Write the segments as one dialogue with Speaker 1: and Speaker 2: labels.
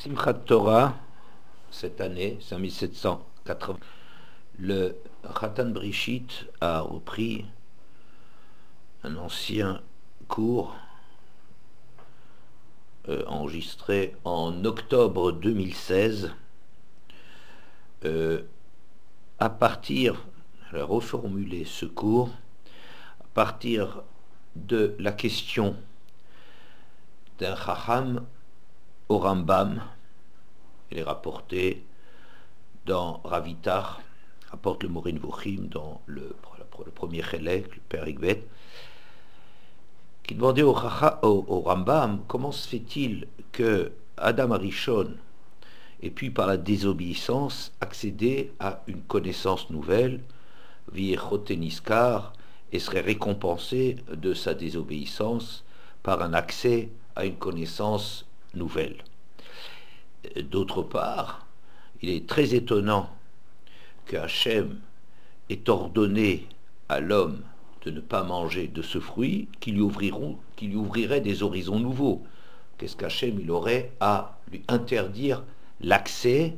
Speaker 1: Simchat Torah, cette année, 5780, le Khatan Brishit a repris un ancien cours enregistré en octobre 2016 à partir, je vais reformuler ce cours, à partir de la question d'un Chacham au Rambam. Il est rapporté dans Ravitar, rapporte le Morin Vuchim dans le premier Chelek, le Père Ikvet, qui demandait au Rambam comment se fait-il que Adam Arishon ait pu par la désobéissance accéder à une connaissance nouvelle, Viechoteniskar, et serait récompensé de sa désobéissance par un accès à une connaissance nouvelle. D'autre part, il est très étonnant que Hachem ait ordonné à l'homme de ne pas manger de ce fruit qui lui ouvrirait des horizons nouveaux. Qu'est-ce qu'Hachem il aurait à lui interdire l'accès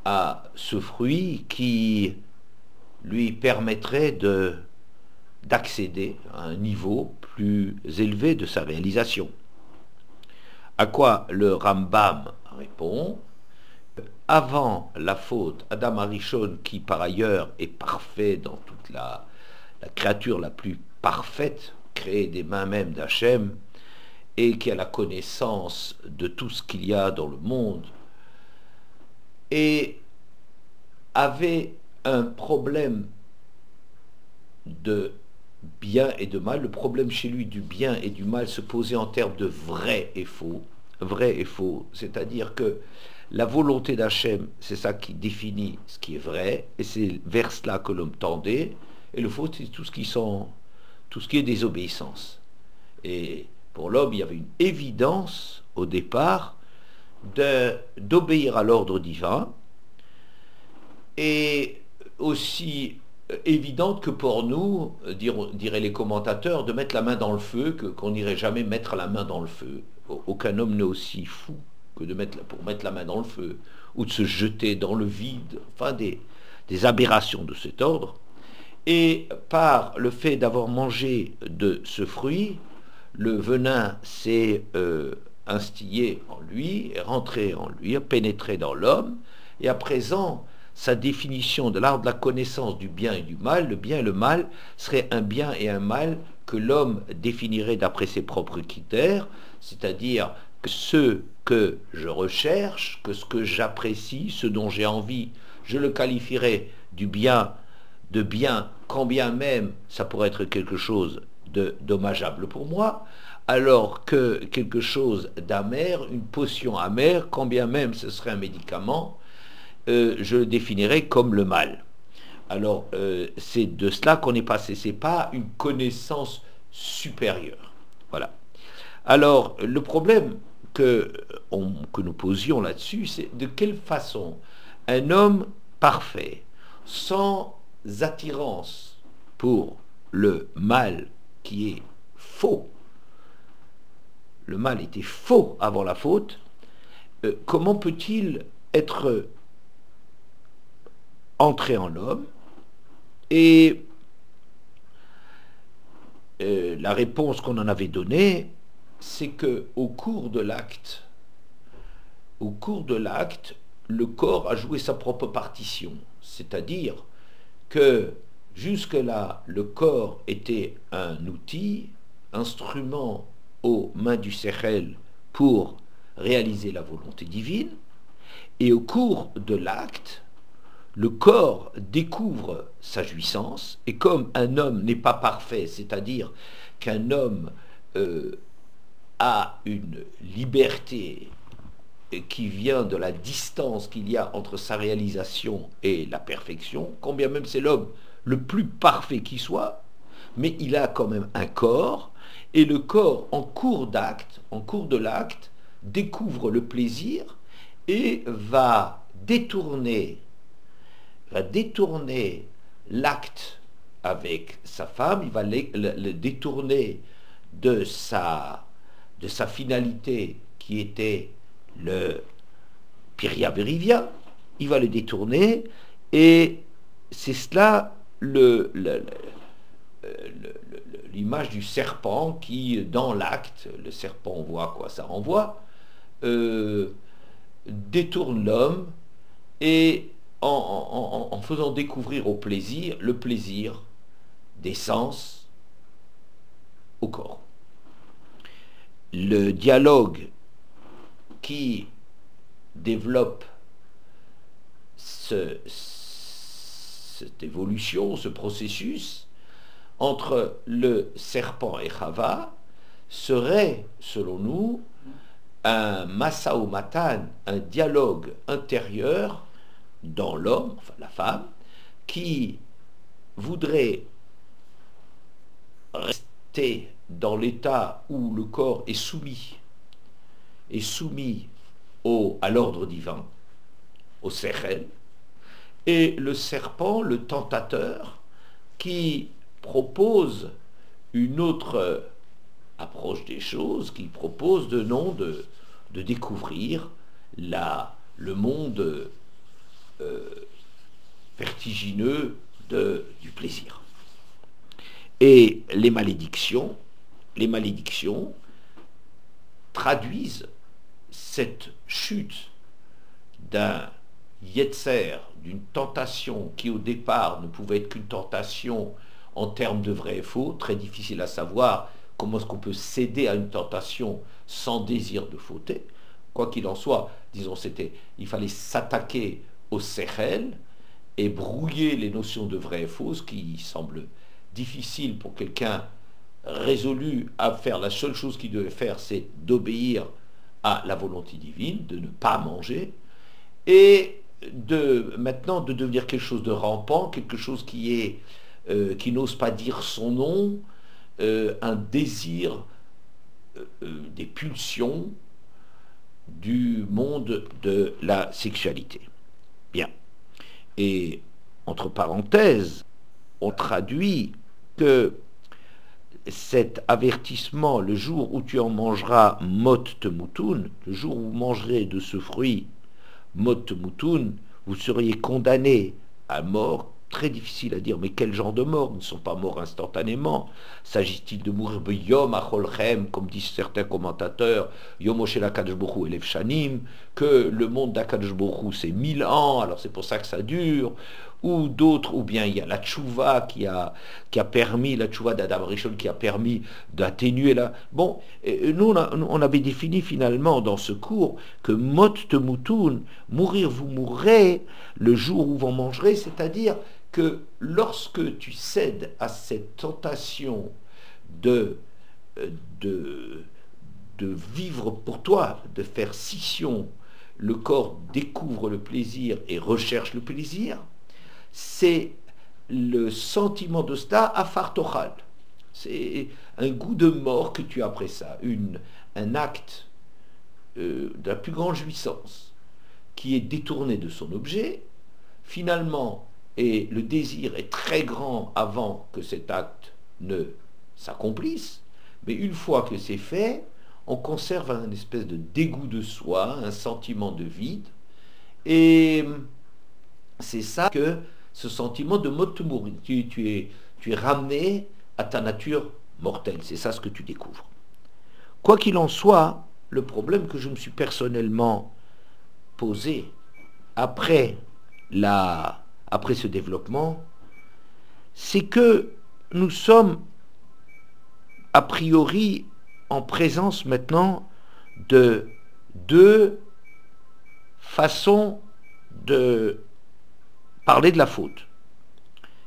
Speaker 1: à ce fruit qui lui permettrait d'accéder à un niveau plus élevé de sa réalisation? À quoi le Rambam répond: avant la faute, Adam Arishon, qui par ailleurs est parfait dans toute la créature la plus parfaite, créée des mains mêmes d'Hachem, et qui a la connaissance de tout ce qu'il y a dans le monde, et avait un problème de bien et de mal. Le problème chez lui du bien et du mal se posait en termes de vrai et faux. Vrai et faux, c'est-à-dire que la volonté d'Hachem, c'est ça qui définit ce qui est vrai, et c'est vers cela que l'homme tendait, et le faux, c'est tout ce qui est désobéissance. Et pour l'homme, il y avait une évidence au départ d'obéir à l'ordre divin, et aussi évidente que pour nous, diraient les commentateurs, de mettre la main dans le feu, qu'on n'irait jamais mettre la main dans le feu. Aucun homme n'est aussi fou que pour mettre la main dans le feu, ou de se jeter dans le vide, enfin des aberrations de cet ordre. Et par le fait d'avoir mangé de ce fruit, le venin s'est instillé en lui, est rentré en lui, a pénétré dans l'homme, et à présent, sa définition de l'art de la connaissance du bien et du mal, le bien et le mal, serait un bien et un mal que l'homme définirait d'après ses propres critères, c'est-à-dire que ce que je recherche, que ce que j'apprécie, ce dont j'ai envie, je le qualifierais de bien, quand bien même ça pourrait être quelque chose de dommageable pour moi, alors que quelque chose d'amer, une potion amère, quand bien même ce serait un médicament, je le définirais comme le mal. Alors, c'est de cela qu'on est passé. Ce n'est pas une connaissance supérieure. Voilà. Alors, le problème que nous posions là-dessus, c'est de quelle façon un homme parfait, sans attirance pour le mal qui est faux, le mal était faux avant la faute, comment peut-il être entré en l'homme? Et la réponse qu'on en avait donnée, c'est que au cours de l'acte, le corps a joué sa propre partition. C'est-à-dire que jusque-là, le corps était un outil, instrument aux mains du Sechel pour réaliser la volonté divine, et au cours de l'acte, le corps découvre sa jouissance, et comme un homme n'est pas parfait, c'est-à-dire qu'un homme a une liberté qui vient de la distance qu'il y a entre sa réalisation et la perfection, quand bien même c'est l'homme le plus parfait qui soit, mais il a quand même un corps, et le corps en cours de l'acte, découvre le plaisir et va détourner l'acte avec sa femme, il va le détourner de sa finalité qui était Piria Verivia, il va le détourner, et c'est cela l'image du serpent qui, dans l'acte, le serpent, on voit à quoi ça renvoie, détourne l'homme, et en faisant découvrir au plaisir, le plaisir des sens au corps. Le dialogue qui développe cette évolution, ce processus, entre le serpent et Chava, serait, selon nous, un masa-o-matan, un dialogue intérieur dans l'homme, enfin la femme, qui voudrait rester dans l'état où le corps est soumis à l'ordre divin, au sechel, et le serpent, le tentateur, qui propose une autre approche des choses, qui propose de découvrir le monde vertigineux du plaisir. Et les malédictions traduisent cette chute d'un yetzer, d'une tentation qui au départ ne pouvait être qu'une tentation en termes de vrai et faux, très difficile à savoir comment est-ce qu'on peut céder à une tentation sans désir de fausseté. Quoi qu'il en soit, disons, il fallait s'attaquer au sechel et brouiller les notions de vrai et faux, ce qui semble difficile pour quelqu'un résolu à faire. La seule chose qu'il devait faire, c'est d'obéir à la volonté divine, de ne pas manger, et maintenant de devenir quelque chose de rampant, quelque chose qui n'ose pas dire son nom, un désir, des pulsions du monde de la sexualité. Bien. Et entre parenthèses, on traduit que cet avertissement, le jour où tu en mangeras mot temutun, le jour où vous mangerez de ce fruit mot temutun, vous seriez condamné à mort. Très difficile à dire, mais quel genre de mort? Ils ne sont pas morts instantanément. S'agit-il de mourir yom acholchem, comme disent certains commentateurs, yom oshel HaKadosh Baruch Hu elef shanim, que le monde d'HaKadosh Baruch Hu c'est 1000 ans, alors c'est pour ça que ça dure, ou d'autres, ou bien il y a la tchouva qui a permis, la tchouva d'Adam Rishon qui a permis d'atténuer la... Bon, nous on avait défini finalement dans ce cours que mot temutun, mourir vous mourrez le jour où vous mangerez, c'est-à-dire que lorsque tu cèdes à cette tentation de vivre pour toi, de faire scission, le corps découvre le plaisir et recherche le plaisir, c'est le sentiment de cela afartochal. C'est un goût de mort que tu as après ça, un acte de la plus grande jouissance qui est détourné de son objet, finalement, et le désir est très grand avant que cet acte ne s'accomplisse, mais une fois que c'est fait, on conserve un espèce de dégoût de soi, un sentiment de vide, et c'est ça que ce sentiment de mot de mourir. Tu es ramené à ta nature mortelle, c'est ça ce que tu découvres. Quoi qu'il en soit, le problème que je me suis personnellement posé après ce développement, c'est que nous sommes a priori en présence maintenant de deux façons de parler de la faute.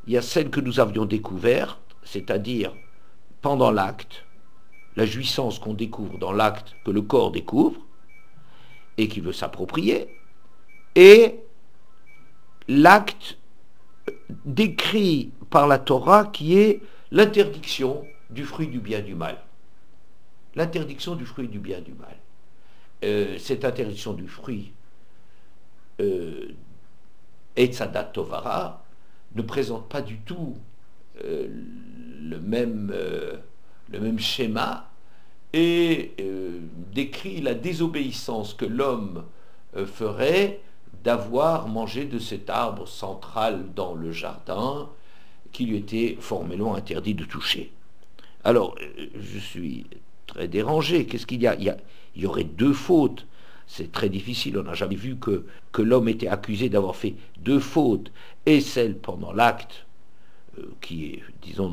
Speaker 1: Il y a celle que nous avions découverte, c'est-à-dire pendant l'acte, la jouissance qu'on découvre dans l'acte, que le corps découvre, et qui veut s'approprier, et l'acte décrit par la Torah qui est l'interdiction du fruit du bien et du mal. L'interdiction du fruit du bien et du mal. Cette interdiction du fruit Etzadat Tovara ne présente pas du tout le même schéma et décrit la désobéissance que l'homme ferait d'avoir mangé de cet arbre central dans le jardin qui lui était formellement interdit de toucher. Alors, je suis très dérangé. Qu'est-ce qu'il y a, il y aurait deux fautes. C'est très difficile. On n'a jamais vu que l'homme était accusé d'avoir fait deux fautes, et celle pendant l'acte, qui est, disons,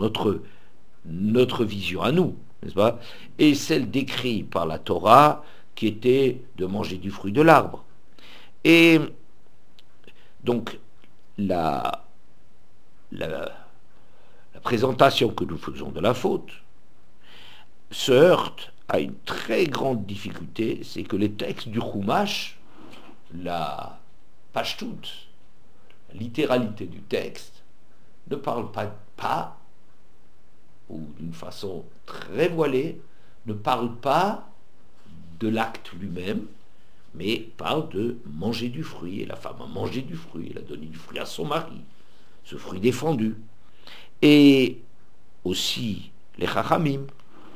Speaker 1: notre vision à nous, n'est-ce pas, et celle décrite par la Torah, qui était de manger du fruit de l'arbre. Et donc, la présentation que nous faisons de la faute se heurte à une très grande difficulté, c'est que les textes du Chumash, la pashtout, la littéralité du texte, ne parlent pas, ou d'une façon très voilée, ne parlent pas de l'acte lui-même, mais parlent de manger du fruit. Et la femme a mangé du fruit, elle a donné du fruit à son mari, ce fruit défendu. Et aussi les chachamim,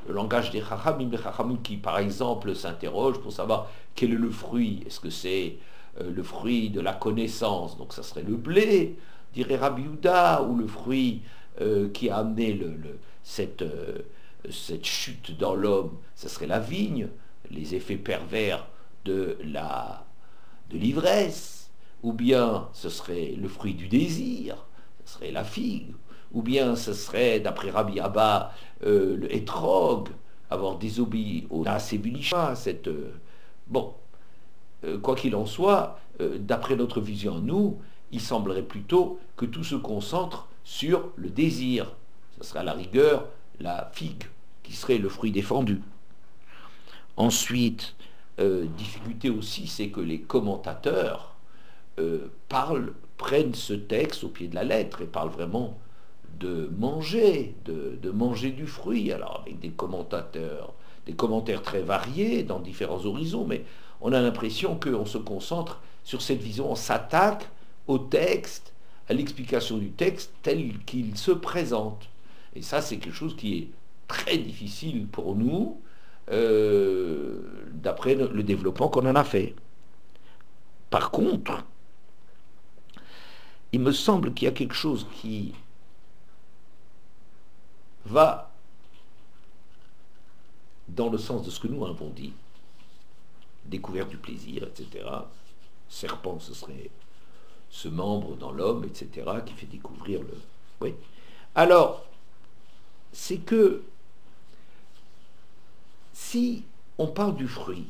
Speaker 1: le langage des chachamim, les chachamim qui par exemple s'interrogent pour savoir quel est le fruit. Est-ce que c'est le fruit de la connaissance, donc ça serait le blé, dirait Rabbi Yehuda, ou le fruit qui a amené cette chute dans l'homme, ça serait la vigne, les effets pervers de l'ivresse, ou bien ce serait le fruit du désir, ce serait la figue, ou bien ce serait, d'après Rabbi Abba, le hétrog, avoir désobéi au Nasebulisha, quoi qu'il en soit, d'après notre vision, nous, il semblerait plutôt que tout se concentre sur le désir. Ce serait à la rigueur la figue, qui serait le fruit défendu. Ensuite, difficulté aussi, c'est que les commentateurs prennent ce texte au pied de la lettre et parlent vraiment de manger du fruit, alors avec des commentaires très variés dans différents horizons, mais on a l'impression qu'on se concentre sur cette vision, on s'attaque au texte, à l'explication du texte tel qu'il se présente. Et ça, c'est quelque chose qui est très difficile pour nous, d'après le développement qu'on en a fait. Par contre, il me semble qu'il y a quelque chose qui va dans le sens de ce que nous avons dit, découverte du plaisir, etc. Serpent, ce serait ce membre dans l'homme, etc., qui fait découvrir le... Oui. Alors, c'est que si on parle du fruit,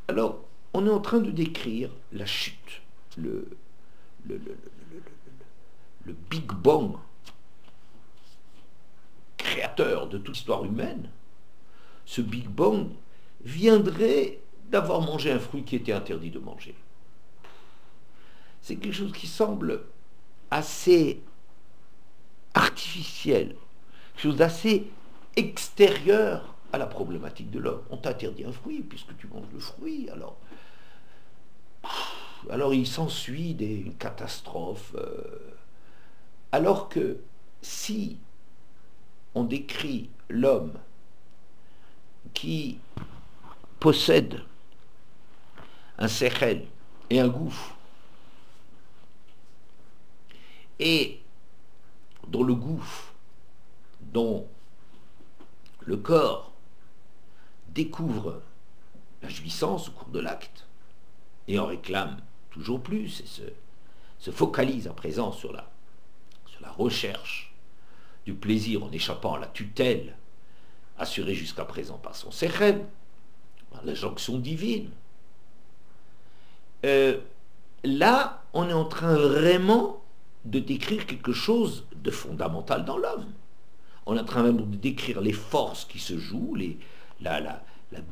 Speaker 1: alors on est en train de décrire la chute, le Big Bang créateur de toute l'histoire humaine. Ce Big Bang viendrait d'avoir mangé un fruit qui était interdit de manger. C'est quelque chose qui semble assez artificiel, quelque chose d'assez extérieur à la problématique de l'homme. On t'interdit un fruit, puisque tu manges le fruit, alors il s'ensuit une catastrophe. Alors que si on décrit l'homme qui possède un sechel et un gouffre, et dont le gouffre, dont le corps découvre la jouissance au cours de l'acte, et en réclame toujours plus, et se focalise à présent sur la recherche du plaisir en échappant à la tutelle assurée jusqu'à présent par son sechel, par l'injonction divine. Là, on est en train vraiment de décrire quelque chose de fondamental dans l'homme. On est en train même de décrire les forces qui se jouent, la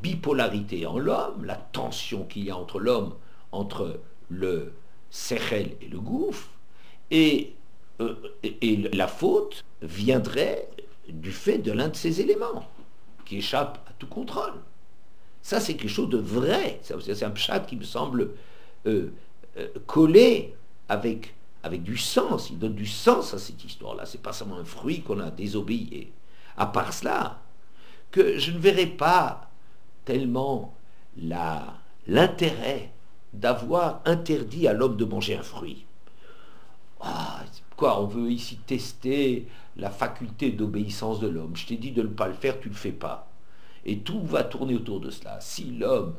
Speaker 1: bipolarité en l'homme, la tension qu'il y a entre l'homme, entre le sechel et le gouffre, et la faute viendrait du fait de l'un de ces éléments qui échappe à tout contrôle. Ça, c'est quelque chose de vrai. C'est un pshat qui me semble collé avec du sens. Il donne du sens à cette histoire-là. C'est pas seulement un fruit qu'on a désobéi. Et à part cela, que je ne verrai pas tellement l'intérêt d'avoir interdit à l'homme de manger un fruit. Ah, quoi, on veut ici tester la faculté d'obéissance de l'homme. Je t'ai dit de ne pas le faire, tu ne le fais pas. Et tout va tourner autour de cela. Si l'homme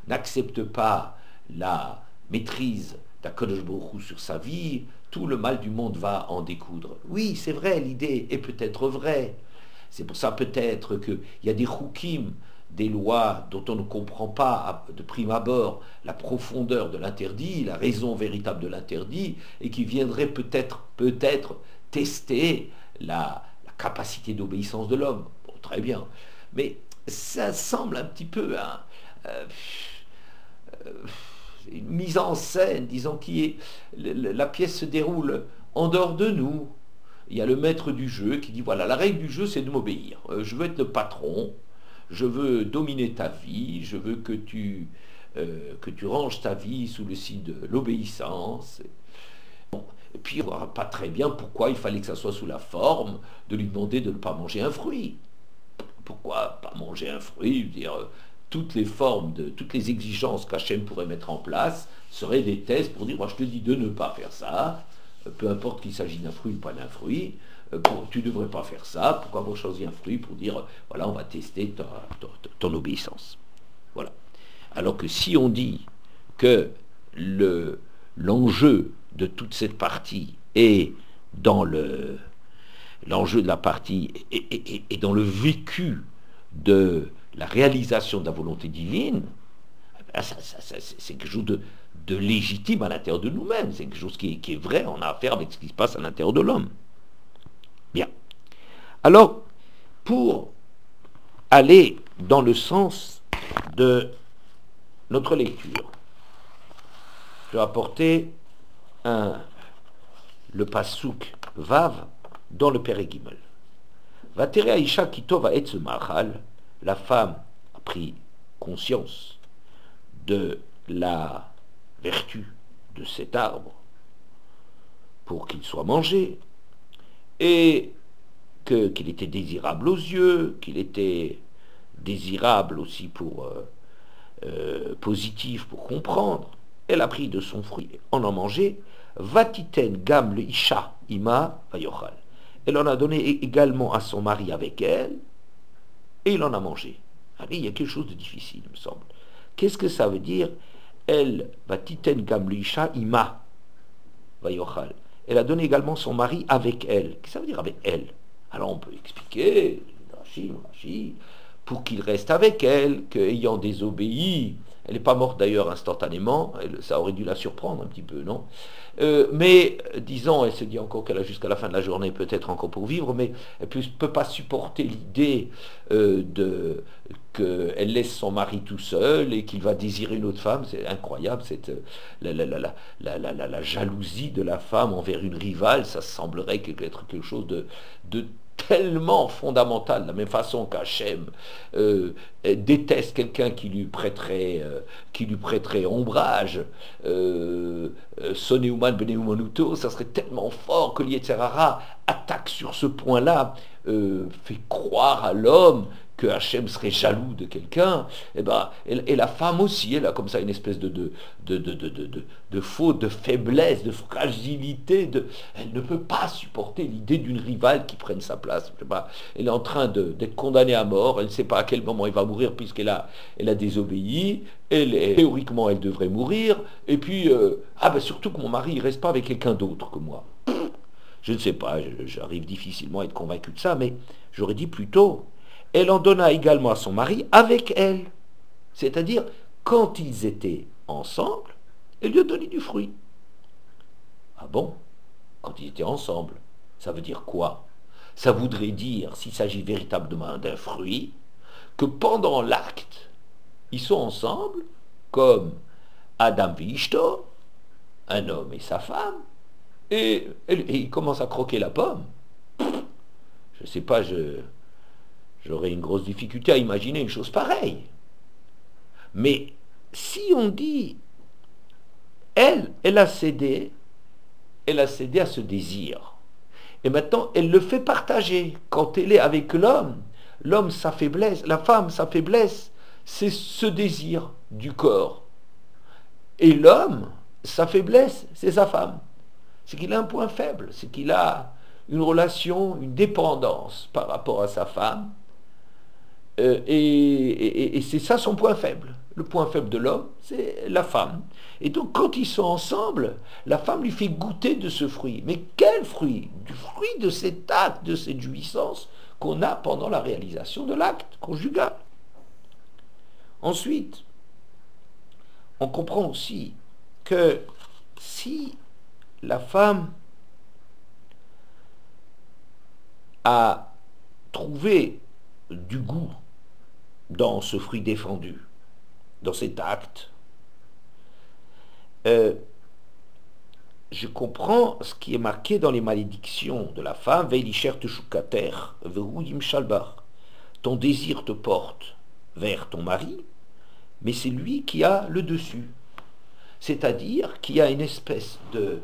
Speaker 1: n'accepte pas la maîtrise d'Akadosh Baruch Hu sur sa vie, tout le mal du monde va en découdre. Oui, c'est vrai, l'idée est peut-être vraie. C'est pour ça peut-être qu'il y a des chukim, des lois dont on ne comprend pas de prime abord la profondeur de l'interdit, la raison véritable de l'interdit, et qui viendraient peut-être tester la capacité d'obéissance de l'homme. Bon, très bien. Mais ça semble un petit peu une mise en scène, disons, la pièce se déroule en dehors de nous. Il y a le maître du jeu qui dit, voilà, la règle du jeu, c'est de m'obéir. Je veux être le patron, je veux dominer ta vie, je veux que tu ranges ta vie sous le signe de l'obéissance. Bon. Et puis, on ne voit pas très bien pourquoi il fallait que ça soit sous la forme de lui demander de ne pas manger un fruit. Pourquoi pas manger un fruit? Je veux dire, toutes les exigences qu'Hachem pourrait mettre en place seraient des tests pour dire, moi je te dis de ne pas faire ça, peu importe qu'il s'agit d'un fruit ou pas d'un fruit, tu ne devrais pas faire ça, pourquoi avoir choisi un fruit pour dire, voilà, on va tester ton obéissance. Voilà. Alors que si on dit que l'enjeu de toute cette partie est dans l'enjeu de la partie est dans le vécu de la réalisation de la volonté divine, c'est quelque chose de légitime à l'intérieur de nous-mêmes, c'est quelque chose qui est vrai, on a affaire avec ce qui se passe à l'intérieur de l'homme. Bien. Alors, pour aller dans le sens de notre lecture, je vais apporter le pasouk Vav dans le Père Gimel. Vatere Aisha Kitova Etz Machal, la femme a pris conscience de la vertu de cet arbre pour qu'il soit mangé, et qu'il était désirable aux yeux, qu'il était désirable aussi pour positif pour comprendre. Elle a pris de son fruit, en mangeait. Vatiten gam le isha ima vayochal. Elle en a donné également à son mari avec elle, et il en a mangé. Allez, il y a quelque chose de difficile, il me semble. Qu'est-ce que ça veut dire? Elle, vatiten gam le isha ima vayochal. Elle a donné également son mari avec elle. Qu'est-ce que ça veut dire avec elle? Alors on peut expliquer, Rashi, pour qu'il reste avec elle, qu'ayant désobéi, elle n'est pas morte d'ailleurs instantanément, ça aurait dû la surprendre un petit peu, non? Mais, disons, elle se dit encore qu'elle a jusqu'à la fin de la journée peut-être encore pour vivre, mais elle ne peut pas supporter l'idée qu'elle laisse son mari tout seul et qu'il va désirer une autre femme. C'est incroyable, la jalousie de la femme envers une rivale, ça semblerait être quelque chose de tellement fondamental, de la même façon qu'Hachem déteste quelqu'un qui lui prêterait ombrage, Soneuman Beneumanuto, ça serait tellement fort que l'Yetzerara attaque sur ce point-là, fait croire à l'homme que Hachem serait jaloux de quelqu'un, et la femme aussi, elle a comme ça une espèce de faute, de faiblesse, de fragilité, elle ne peut pas supporter l'idée d'une rivale qui prenne sa place. Elle est en train d'être condamnée à mort, elle ne sait pas à quel moment elle va mourir puisqu'elle a désobéi, théoriquement elle devrait mourir, et puis, surtout que mon mari ne reste pas avec quelqu'un d'autre que moi. Je ne sais pas, j'arrive difficilement à être convaincu de ça, mais j'aurais dit plutôt, elle en donna également à son mari avec elle. C'est-à-dire, quand ils étaient ensemble, elle lui a donné du fruit. Ah bon? Quand ils étaient ensemble, ça veut dire quoi? Ça voudrait dire, s'il s'agit véritablement d'un fruit, que pendant l'acte, ils sont ensemble, comme Adam et Ishto, un homme et sa femme, et ils commencent à croquer la pomme. Je ne sais pas, j'aurais une grosse difficulté à imaginer une chose pareille. Mais si on dit, elle a cédé à ce désir. Et maintenant, elle le fait partager. Quand elle est avec l'homme, sa faiblesse, la femme, sa faiblesse, c'est ce désir du corps. Et l'homme, sa faiblesse, c'est sa femme. C'est qu'il a un point faible, c'est qu'il a une relation, une dépendance par rapport à sa femme. Et c'est ça son point faible. Le point faible de l'homme, c'est la femme. Et donc quand ils sont ensemble, la femme lui fait goûter de ce fruit. Mais quel fruit? Du fruit de cet acte, de cette jouissance qu'on a pendant la réalisation de l'acte conjugal. Ensuite, on comprend aussi que si la femme a trouvé du goût dans ce fruit défendu, dans cet acte, je comprends ce qui est marqué dans les malédictions de la femme, Veilisher teshukater, vehu shalbar. Ton désir te porte vers ton mari, mais c'est lui qui a le dessus. C'est-à-dire qu'il y a une espèce de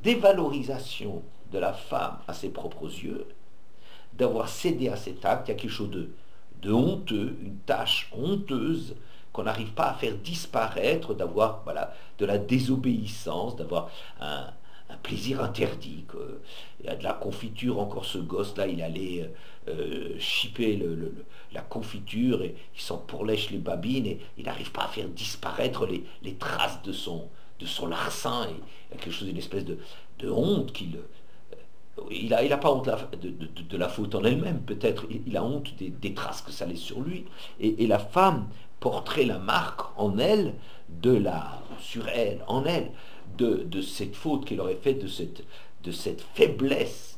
Speaker 1: dévalorisation de la femme à ses propres yeux, d'avoir cédé à cet acte. Il y a quelque chose de honteux, une tâche honteuse qu'on n'arrive pas à faire disparaître, d'avoir de la désobéissance, d'avoir un plaisir interdit. Il y a de la confiture, encore ce gosse-là, il allait chipper la confiture, et il s'en pourlèche les babines, et il n'arrive pas à faire disparaître les traces de son larcin. Et il y a quelque chose, une espèce de honte qu'il... Il n'a pas honte de la faute en elle-même, peut-être, il a honte des traces que ça laisse sur lui. Et la femme porterait la marque en elle, sur elle, en elle, de cette faute qu'elle aurait faite, de cette faiblesse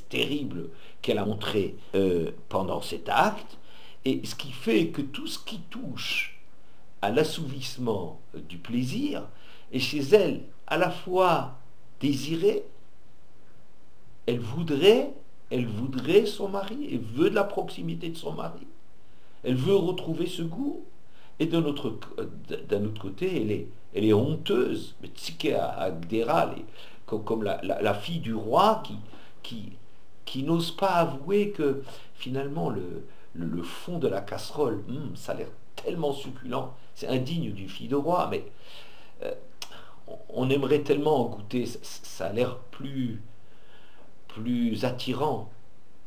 Speaker 1: terrible qu'elle a montrée pendant cet acte. Et ce qui fait que tout ce qui touche à l'assouvissement du plaisir est chez elle à la fois désiré. Elle voudrait son mari, elle veut de la proximité de son mari, elle veut retrouver ce goût, et d'un autre côté, elle est honteuse, mais tzike agdera, comme la fille du roi qui n'ose pas avouer que finalement le fond de la casserole, ça a l'air tellement succulent, c'est indigne d'une fille de roi, mais on aimerait tellement en goûter, ça a l'air plus attirant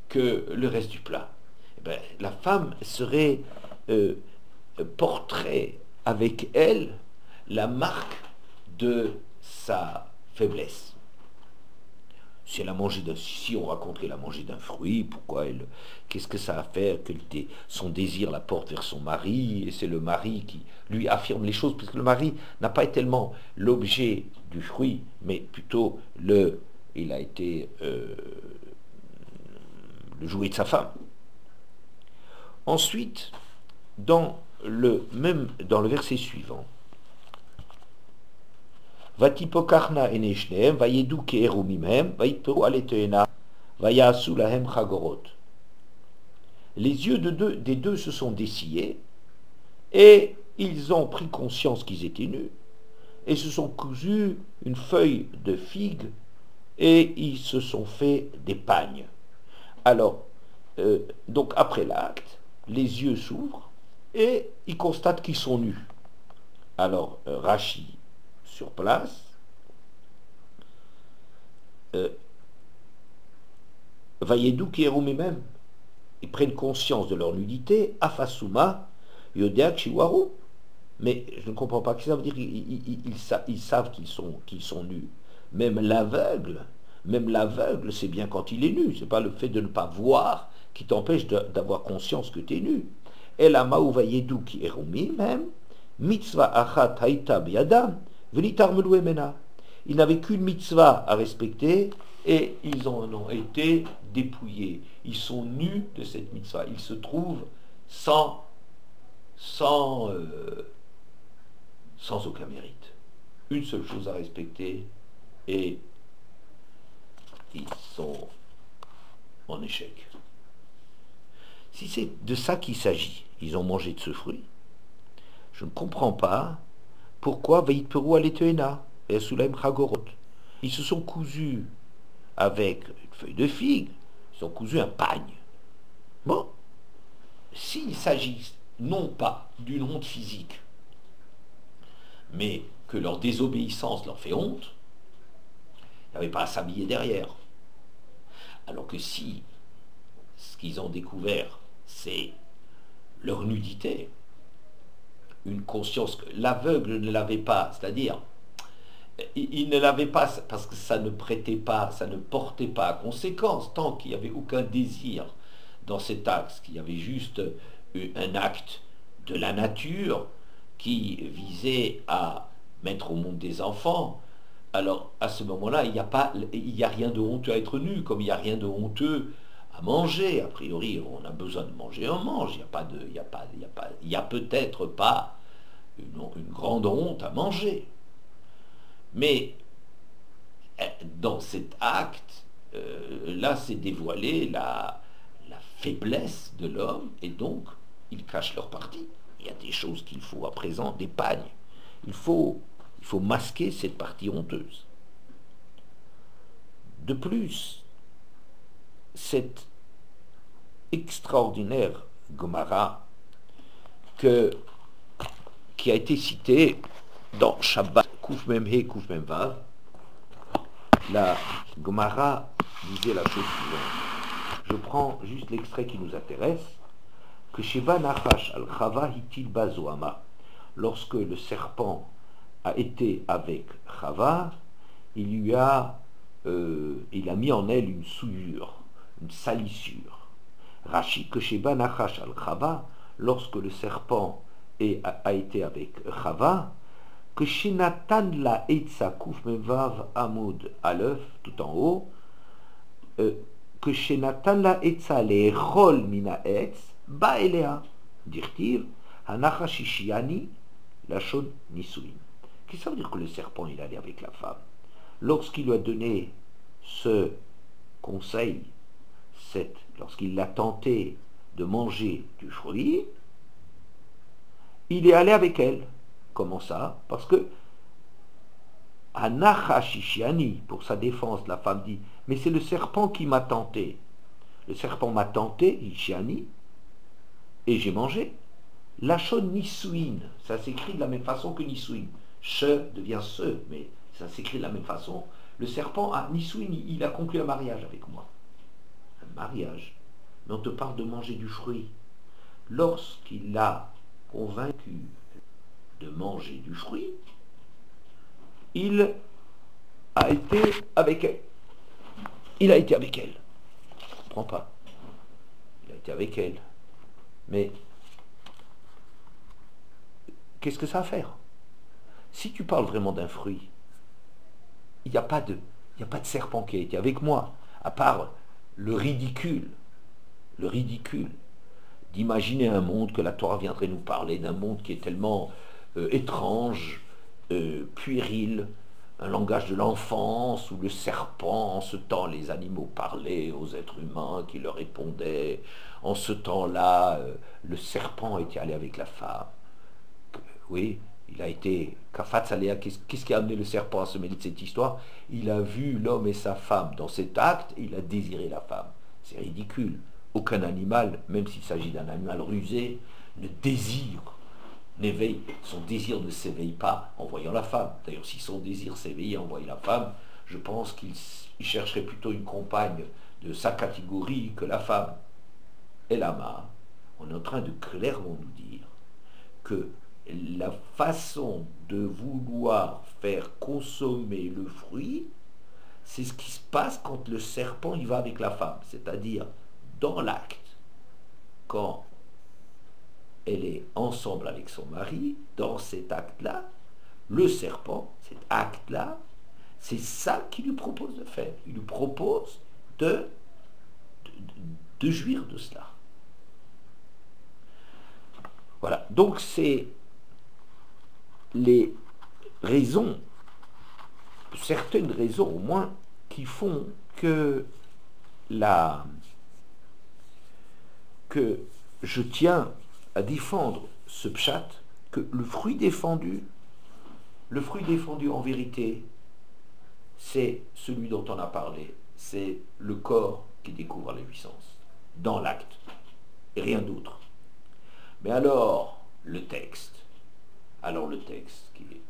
Speaker 1: que le reste du plat. La femme serait porterait avec elle la marque de sa faiblesse. Si elle a mangé si on raconte qu'elle a mangé d'un fruit, qu'est-ce que ça a à faire que son désir la porte vers son mari, et c'est le mari qui lui affirme les choses, puisque le mari n'a pas été tellement l'objet du fruit, mais plutôt il a été le jouet de sa femme. Ensuite, dans le verset suivant, Vatipokarna eneshnehem, vayedu keerumimhem, vayitperu aletena, vayasu lahem chagorot. Les yeux des deux se sont dessillés, et ils ont pris conscience qu'ils étaient nus, et se sont cousus une feuille de figue, et ils se sont fait des pagnes. Alors, donc après l'acte, les yeux s'ouvrent et ils constatent qu'ils sont nus. Alors, Rachi, sur place, Vayedou Kieroumi même, ils prennent conscience de leur nudité, Afasuma, Yodia Chiwaru. Mais je ne comprends pas, qu'est-ce que ça veut dire? Ils savent qu'ils sont nus. Même l'aveugle, c'est bien quand il est nu. C'est pas le fait de ne pas voir qui t'empêche d'avoir conscience que tu es nu. El amaouvayedu ki erumi même, mitzvah achat haïta biadam, venitar melou emena. Ils n'avaient qu'une mitzvah à respecter et ils en ont été dépouillés. Ils sont nus de cette mitzvah. Ils se trouvent sans aucun mérite. Une seule chose à respecter et ils sont en échec. Si c'est de ça qu'il s'agit, ils ont mangé de ce fruit, je ne comprends pas pourquoi Vaïtperu aletena et Sulaim Chagorot. Ils se sont cousus avec une feuille de figue, ils ont cousu un pagne. Bon, s'il s'agit non pas d'une honte physique, mais que leur désobéissance leur fait honte, il n'y avait pas à s'habiller derrière. Alors que si ce qu'ils ont découvert, c'est leur nudité, une conscience que l'aveugle ne l'avait pas, c'est-à-dire il ne l'avait pas parce que ça ne prêtait pas, ça ne portait pas à conséquence, tant qu'il n'y avait aucun désir dans cet acte, qu'il y avait juste un acte de la nature qui visait à mettre au monde des enfants. Alors à ce moment-là, il n'y a rien de honteux à être nu, comme il n'y a rien de honteux à manger. A priori, on a besoin de manger, on mange. Il n'y a peut-être pas une grande honte à manger. Mais dans cet acte, là, c'est dévoilé la faiblesse de l'homme, et donc, ils cachent leur partie. Il y a des choses qu'il faut à présent, des pagnes. Il faut masquer cette partie honteuse. De plus, cette extraordinaire Gomara qui a été citée dans Shabbat Kouf Mem He Kouf Mem Vav, la Gomara disait la chose suivante. Je prends juste l'extrait qui nous intéresse. Que Sheba Nachash al Chava Hitil Bazoama, lorsque le serpent a été avec Chava, il a mis en elle une souillure, une salissure. Rashi, que Sheba Nachash al Chava, lorsque le serpent a été avec Chava, que Shenatan la Eitza Kouf Mevav Amud Aleph, tout en haut, que Shenatan la Eitza le Rol Mina Etz, Ba Elea, dirent-ils, Hanachashishiani, Lachon Nisuin. Qu'est-ce que ça veut dire que le serpent il allait avec la femme? Lorsqu'il lui a donné ce conseil, lorsqu'il l'a tenté de manger du fruit, il est allé avec elle. Comment ça? Parce que Hanachashishiani, pour sa défense, la femme dit, mais c'est le serpent qui m'a tenté. Le serpent m'a tenté, Ishiani, et j'ai mangé. Lachon Nisuin, ça s'écrit de la même façon que Nisuin. Che devient se, mais ça s'écrit de la même façon. Le serpent a Nisuin, il a conclu un mariage avec moi. Un mariage. Mais on te parle de manger du fruit. Lorsqu'il l'a convaincu de manger du fruit, il a été avec elle. Il a été avec elle. Je ne comprends pas. Il a été avec elle. Mais qu'est-ce que ça a à faire? Si tu parles vraiment d'un fruit, il n'y a pas de serpent qui a été avec moi, à part le ridicule d'imaginer un monde que la Torah viendrait nous parler, d'un monde qui est tellement étrange, puéril, un langage de l'enfance où le serpent, en ce temps, les animaux parlaient aux êtres humains qui leur répondaient. En ce temps-là, le serpent était allé avec la femme. Oui, il a été Kafatz Aléa. Qu'est-ce qui a amené le serpent à se mêler de cette histoire? Il a vu l'homme et sa femme dans cet acte et il a désiré la femme. C'est ridicule. Aucun animal, même s'il s'agit d'un animal rusé, son désir ne s'éveille pas en voyant la femme. D'ailleurs, si son désir s'éveillait en voyant la femme, je pense qu'il chercherait plutôt une compagne de sa catégorie que la femme. Et là, on est en train de clairement nous dire que la façon de vouloir faire consommer le fruit, c'est ce qui se passe quand le serpent y va avec la femme, c'est-à-dire dans l'acte, quand elle est ensemble avec son mari, dans cet acte-là, le serpent, cet acte-là, c'est ça qu'il lui propose de faire. Il lui propose de jouir de cela. Voilà, donc c'est les raisons, certaines raisons au moins, qui font que je tiens à défendre ce pshat, que le fruit défendu en vérité, c'est celui dont on a parlé, c'est le corps qui découvre la puissance, dans l'acte, et rien d'autre. Mais alors le texte qui est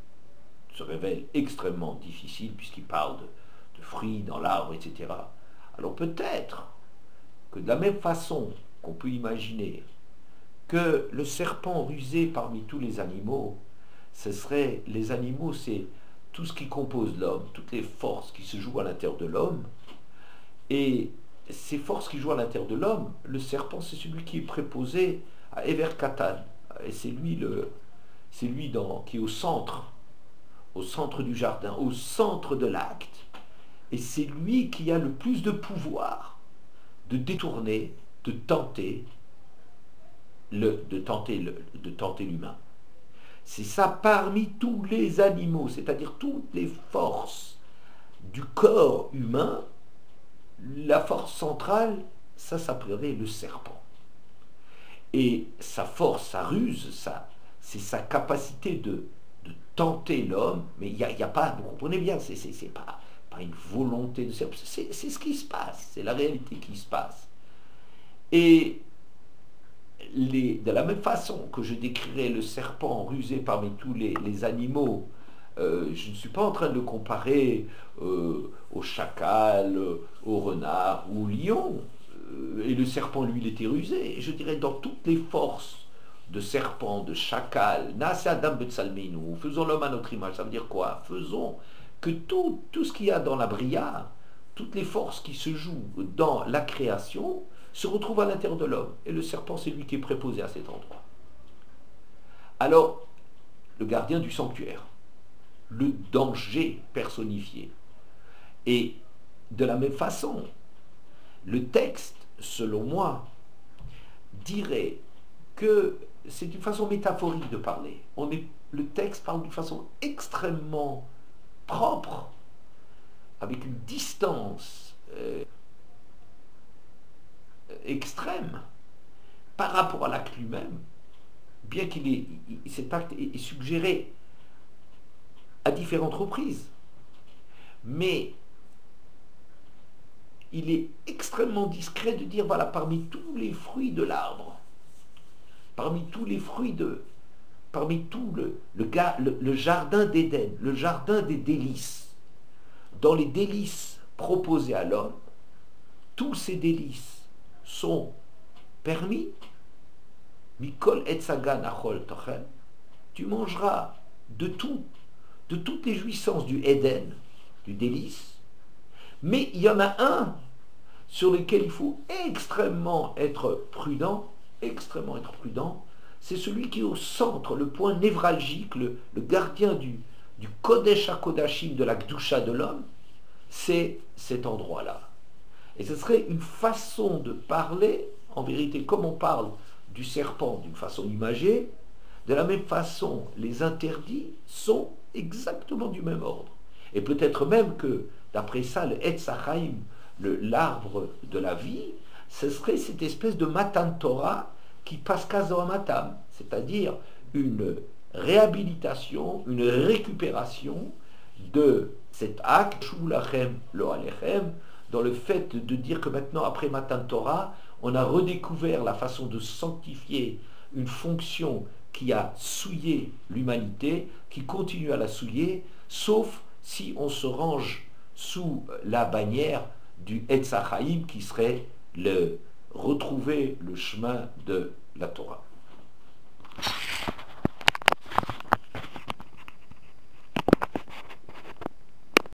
Speaker 1: se révèle extrêmement difficile puisqu'il parle de fruits dans l'arbre, etc. Alors peut-être que de la même façon qu'on peut imaginer que le serpent rusé parmi tous les animaux, ce serait les animaux, c'est tout ce qui compose l'homme, toutes les forces qui se jouent à l'intérieur de l'homme. Et ces forces qui jouent à l'intérieur de l'homme, le serpent, c'est celui qui est préposé à Ever Katan. Et c'est lui, qui est au centre du jardin, au centre de l'acte. Et c'est lui qui a le plus de pouvoir de détourner, de tenter l'humain. C'est ça parmi tous les animaux, c'est-à-dire toutes les forces du corps humain, la force centrale, ça s'appellerait le serpent. Et sa force, sa ruse, c'est sa capacité de tenter l'homme, mais il n'y a pas, vous comprenez bien, c'est pas une volonté de serpent, c'est ce qui se passe, c'est la réalité qui se passe. Et de la même façon que je décrirais le serpent rusé parmi tous les animaux, je ne suis pas en train de le comparer au chacal, au renard ou au lion. Et le serpent, lui, il était rusé. Je dirais dans toutes les forces de serpent, de chacal, faisons l'homme à notre image. Ça veut dire quoi? Faisons que tout ce qu'il y a dans la bria, toutes les forces qui se jouent dans la création, se retrouve à l'intérieur de l'homme. Et le serpent, c'est lui qui est préposé à cet endroit. Alors, le gardien du sanctuaire, le danger personnifié. Et de la même façon, le texte, selon moi, dirait que c'est une façon métaphorique de parler. Le texte parle d'une façon extrêmement propre, avec une distance extrême par rapport à l'acte lui-même, bien cet acte est suggéré à différentes reprises. Mais il est extrêmement discret de dire, voilà, parmi tous les fruits de l'arbre, parmi tout le jardin d'Éden, le jardin des délices, dans les délices proposées à l'homme, tous ces délices sont permis. Mikol etzagan achol tochen, tu mangeras de toutes les jouissances du Éden, du délice, mais il y en a un sur lequel il faut extrêmement être prudent, c'est celui qui est au centre, le point névralgique, le gardien du Kodesh HaKodashim, de la Gdusha de l'homme, c'est cet endroit-là. Et ce serait une façon de parler, en vérité, comme on parle du serpent d'une façon imagée, de la même façon, les interdits sont exactement du même ordre. Et peut-être même que, d'après ça, le Etz HaChaim, l'arbre de la vie, ce serait cette espèce de Matan Torah qui passe kazo amatam, c'est-à-dire une réhabilitation, une récupération de cet acte, Shulachem lo alechem, dans le fait de dire que maintenant, après Matan Torah, on a redécouvert la façon de sanctifier une fonction qui a souillé l'humanité, qui continue à la souiller, sauf si on se range sous la bannière du Etz HaChaim, qui serait retrouver le chemin de la Torah.